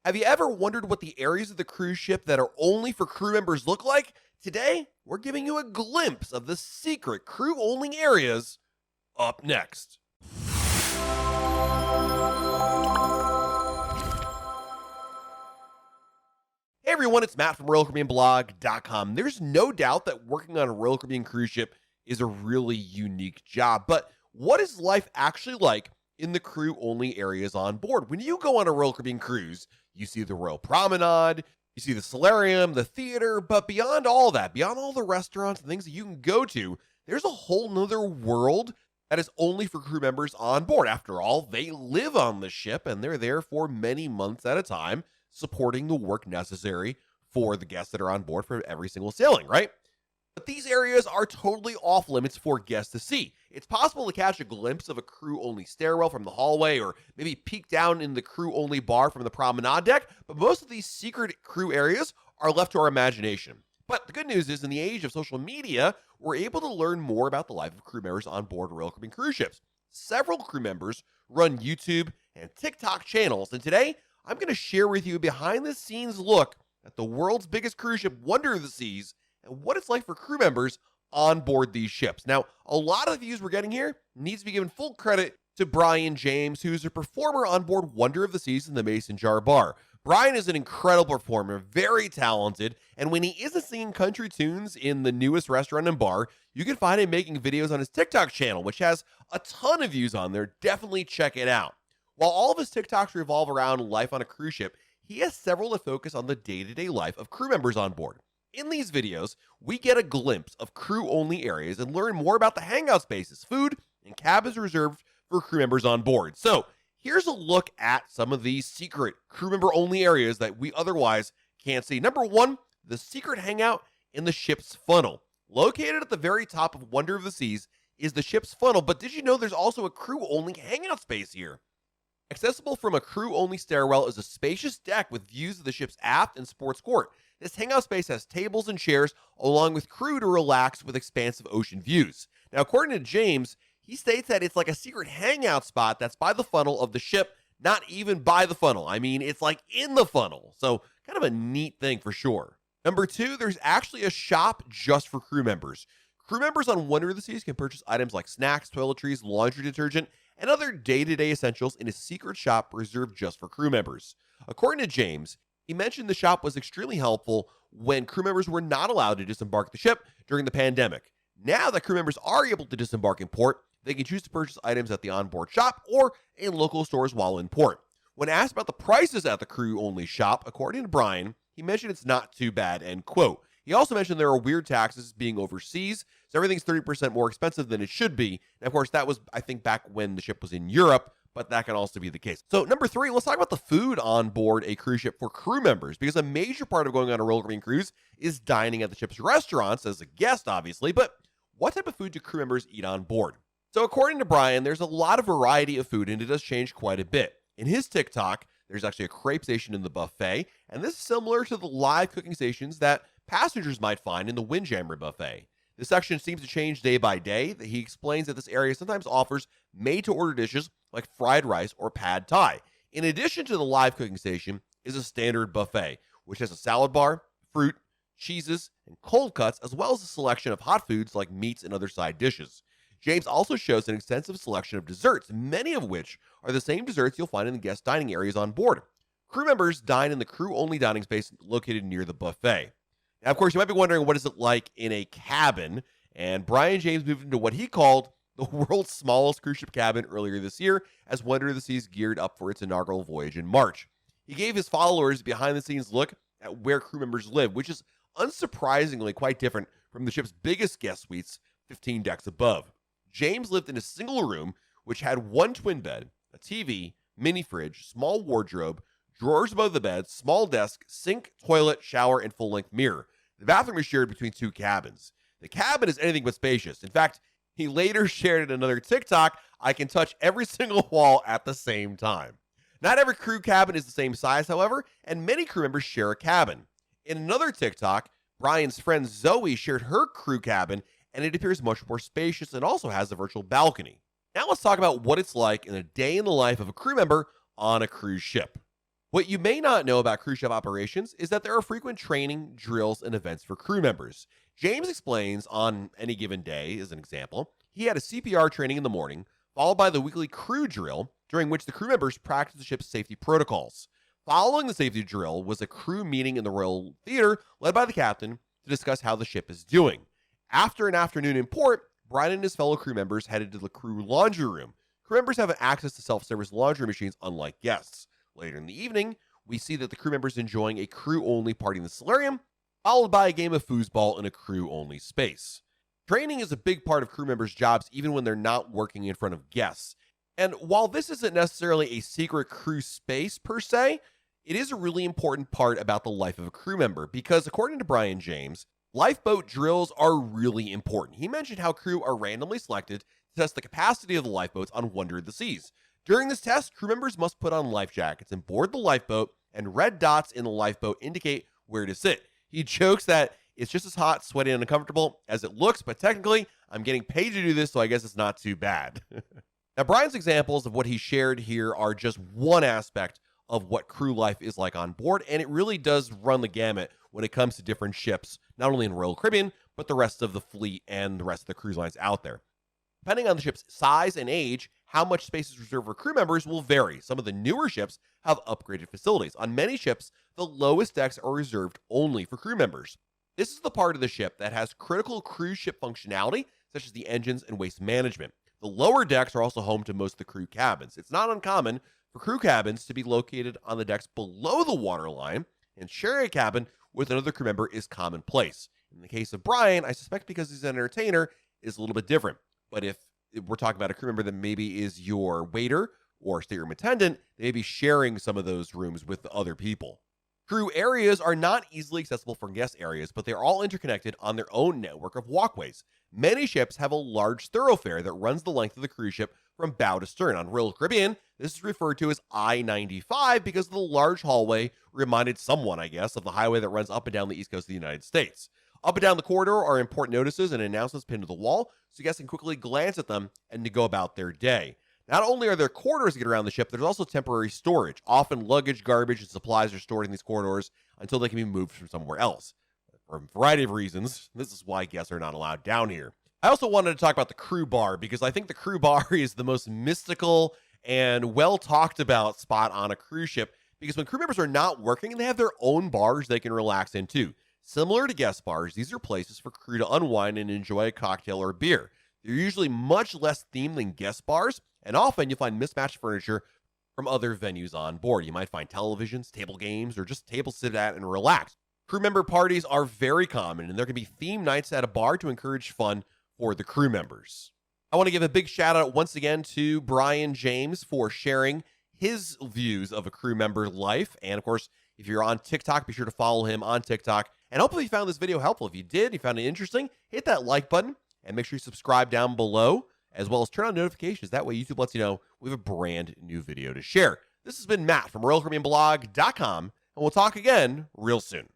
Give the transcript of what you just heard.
Have you ever wondered what the areas of the cruise ship that are only for crew members look like? Today, we're giving you a glimpse of the secret crew only areas up next. Hey everyone, it's Matt from RoyalCaribbeanBlog.com. There's no doubt that working on a Royal Caribbean cruise ship is a really unique job, but what is life actually like in the crew only areas on board? When you go on a Royal Caribbean cruise, you see the Royal Promenade, you see the solarium, the theater, but beyond all that, beyond all the restaurants and things that you can go to, there's a whole nother world that is only for crew members on board. After all, they live on the ship and they're there for many months at a time, supporting the work necessary for the guests that are on board for every single sailing, right? But these areas are totally off limits for guests to see. It's possible to catch a glimpse of a crew-only stairwell from the hallway or maybe peek down in the crew-only bar from the promenade deck, but most of these secret crew areas are left to our imagination. But the good news is, in the age of social media, we're able to learn more about the life of crew members on board Royal Caribbean cruise ships. Several crew members run YouTube and TikTok channels, and today, I'm going to share with you a behind-the-scenes look at the world's biggest cruise ship, Wonder of the Seas, and what it's like for crew members on board these ships. Now, a lot of the views we're getting here needs to be given full credit to Bryan James, who's a performer on board Wonder of the Seas in the Mason Jar Bar. Bryan is an incredible performer, very talented, and when he isn't singing country tunes in the newest restaurant and bar, you can find him making videos on his TikTok channel, which has a ton of views on there. Definitely check it out. While all of his TikToks revolve around life on a cruise ship, he has several that focus on the day-to-day life of crew members on board. In these videos, we get a glimpse of crew-only areas and learn more about the hangout spaces, food, and cabins reserved for crew members on board. So, here's a look at some of these secret crew member-only areas that we otherwise can't see. Number one, the secret hangout in the ship's funnel. Located at the very top of Wonder of the Seas is the ship's funnel, but did you know there's also a crew-only hangout space here? Accessible from a crew-only stairwell is a spacious deck with views of the ship's aft and sports court. This hangout space has tables and chairs, along with crew to relax with expansive ocean views. Now, according to James, he states that it's like a secret hangout spot that's by the funnel of the ship, not even by the funnel. I mean, it's like in the funnel. So, kind of a neat thing for sure. Number two, there's actually a shop just for crew members. Crew members on Wonder of the Seas can purchase items like snacks, toiletries, laundry detergent, and other day-to-day essentials in a secret shop reserved just for crew members. According to James, he mentioned the shop was extremely helpful when crew members were not allowed to disembark the ship during the pandemic. Now that crew members are able to disembark in port, they can choose to purchase items at the onboard shop or in local stores while in port. When asked about the prices at the crew-only shop, according to Bryan, he mentioned it's not too bad, end quote. He also mentioned there are weird taxes being overseas, so everything's 30% more expensive than it should be. And of course, that was, I think, back when the ship was in Europe, but that can also be the case. So number three, let's talk about the food on board a cruise ship for crew members, because a major part of going on a Royal Caribbean cruise is dining at the ship's restaurants as a guest, obviously, but what type of food do crew members eat on board? So according to Bryan, there's a lot of variety of food, and it does change quite a bit. In his TikTok, there's actually a crepe station in the buffet, and this is similar to the live cooking stations that passengers might find in the Windjammer buffet. This section seems to change day by day. He explains that this area sometimes offers made-to-order dishes like fried rice or pad thai. In addition to the live cooking station is a standard buffet, which has a salad bar, fruit, cheeses, and cold cuts, as well as a selection of hot foods like meats and other side dishes. James also shows an extensive selection of desserts, many of which are the same desserts you'll find in the guest dining areas on board. Crew members dine in the crew-only dining space located near the buffet. Now, of course, you might be wondering, what is it like in a cabin? And Bryan James moved into what he called the world's smallest cruise ship cabin earlier this year as Wonder of the Seas geared up for its inaugural voyage in March. He gave his followers a behind-the-scenes look at where crew members live, which is unsurprisingly quite different from the ship's biggest guest suites, 15 decks above. James lived in a single room, which had one twin bed, a TV, mini fridge, small wardrobe, drawers above the bed, small desk, sink, toilet, shower, and full-length mirror. The bathroom is shared between two cabins. The cabin is anything but spacious. In fact, he later shared in another TikTok, "I can touch every single wall at the same time." Not every crew cabin is the same size, however, and many crew members share a cabin. In another TikTok, Bryan's friend Zoe shared her crew cabin, and it appears much more spacious and also has a virtual balcony. Now let's talk about what it's like in a day in the life of a crew member on a cruise ship. What you may not know about cruise ship operations is that there are frequent training, drills, and events for crew members. James explains on any given day, as an example, he had a CPR training in the morning, followed by the weekly crew drill, during which the crew members practiced the ship's safety protocols. Following the safety drill was a crew meeting in the Royal Theater, led by the captain, to discuss how the ship is doing. After an afternoon in port, Bryan and his fellow crew members headed to the crew laundry room. Crew members have access to self-service laundry machines, unlike guests. Later in the evening, we see that the crew members enjoying a crew-only party in the solarium, followed by a game of foosball in a crew-only space. Training is a big part of crew members' jobs even when they're not working in front of guests. And while this isn't necessarily a secret crew space per se, it is a really important part about the life of a crew member because according to Bryan James, lifeboat drills are really important. He mentioned how crew are randomly selected to test the capacity of the lifeboats on Wonder of the Seas. During this test, crew members must put on life jackets and board the lifeboat, and red dots in the lifeboat indicate where to sit. He jokes that it's just as hot, sweaty, and uncomfortable as it looks, but technically, I'm getting paid to do this, so I guess it's not too bad. Now, Bryan's examples of what he shared here are just one aspect of what crew life is like on board, and it really does run the gamut when it comes to different ships, not only in Royal Caribbean, but the rest of the fleet and the rest of the cruise lines out there. Depending on the ship's size and age, how much space is reserved for crew members will vary. Some of the newer ships have upgraded facilities. On many ships, the lowest decks are reserved only for crew members. This is the part of the ship that has critical cruise ship functionality, such as the engines and waste management. The lower decks are also home to most of the crew cabins. It's not uncommon for crew cabins to be located on the decks below the waterline, and sharing a cabin with another crew member is commonplace. In the case of Bryan, I suspect because he's an entertainer, is a little bit different. But if we're talking about a crew member that maybe is your waiter or stateroom attendant, they may be sharing some of those rooms with other people. Crew areas are not easily accessible from guest areas, but they are all interconnected on their own network of walkways. Many ships have a large thoroughfare that runs the length of the cruise ship from bow to stern. On Royal Caribbean, this is referred to as I-95 because the large hallway reminded someone, I guess, of the highway that runs up and down the east coast of the United States. Up and down the corridor are important notices and announcements pinned to the wall, so guests can quickly glance at them and to go about their day. Not only are there corridors to get around the ship, there's also temporary storage. Often luggage, garbage, and supplies are stored in these corridors until they can be moved from somewhere else. For a variety of reasons, this is why guests are not allowed down here. I also wanted to talk about the crew bar because I think the crew bar is the most mystical and well talked about spot on a cruise ship because when crew members are not working, they have their own bars they can relax in too. Similar to guest bars, these are places for crew to unwind and enjoy a cocktail or beer. They're usually much less themed than guest bars, and often you'll find mismatched furniture from other venues on board. You might find televisions, table games, or just tables to sit at and relax. Crew member parties are very common, and there can be theme nights at a bar to encourage fun for the crew members. I want to give a big shout out once again to Bryan James for sharing his views of a crew member life. And of course, if you're on TikTok, be sure to follow him on TikTok. And hopefully you found this video helpful. If you did, you found it interesting, hit that like button and make sure you subscribe down below, as well as turn on notifications. That way YouTube lets you know we have a brand new video to share. This has been Matt from RoyalCaribbeanBlog.com, and we'll talk again real soon.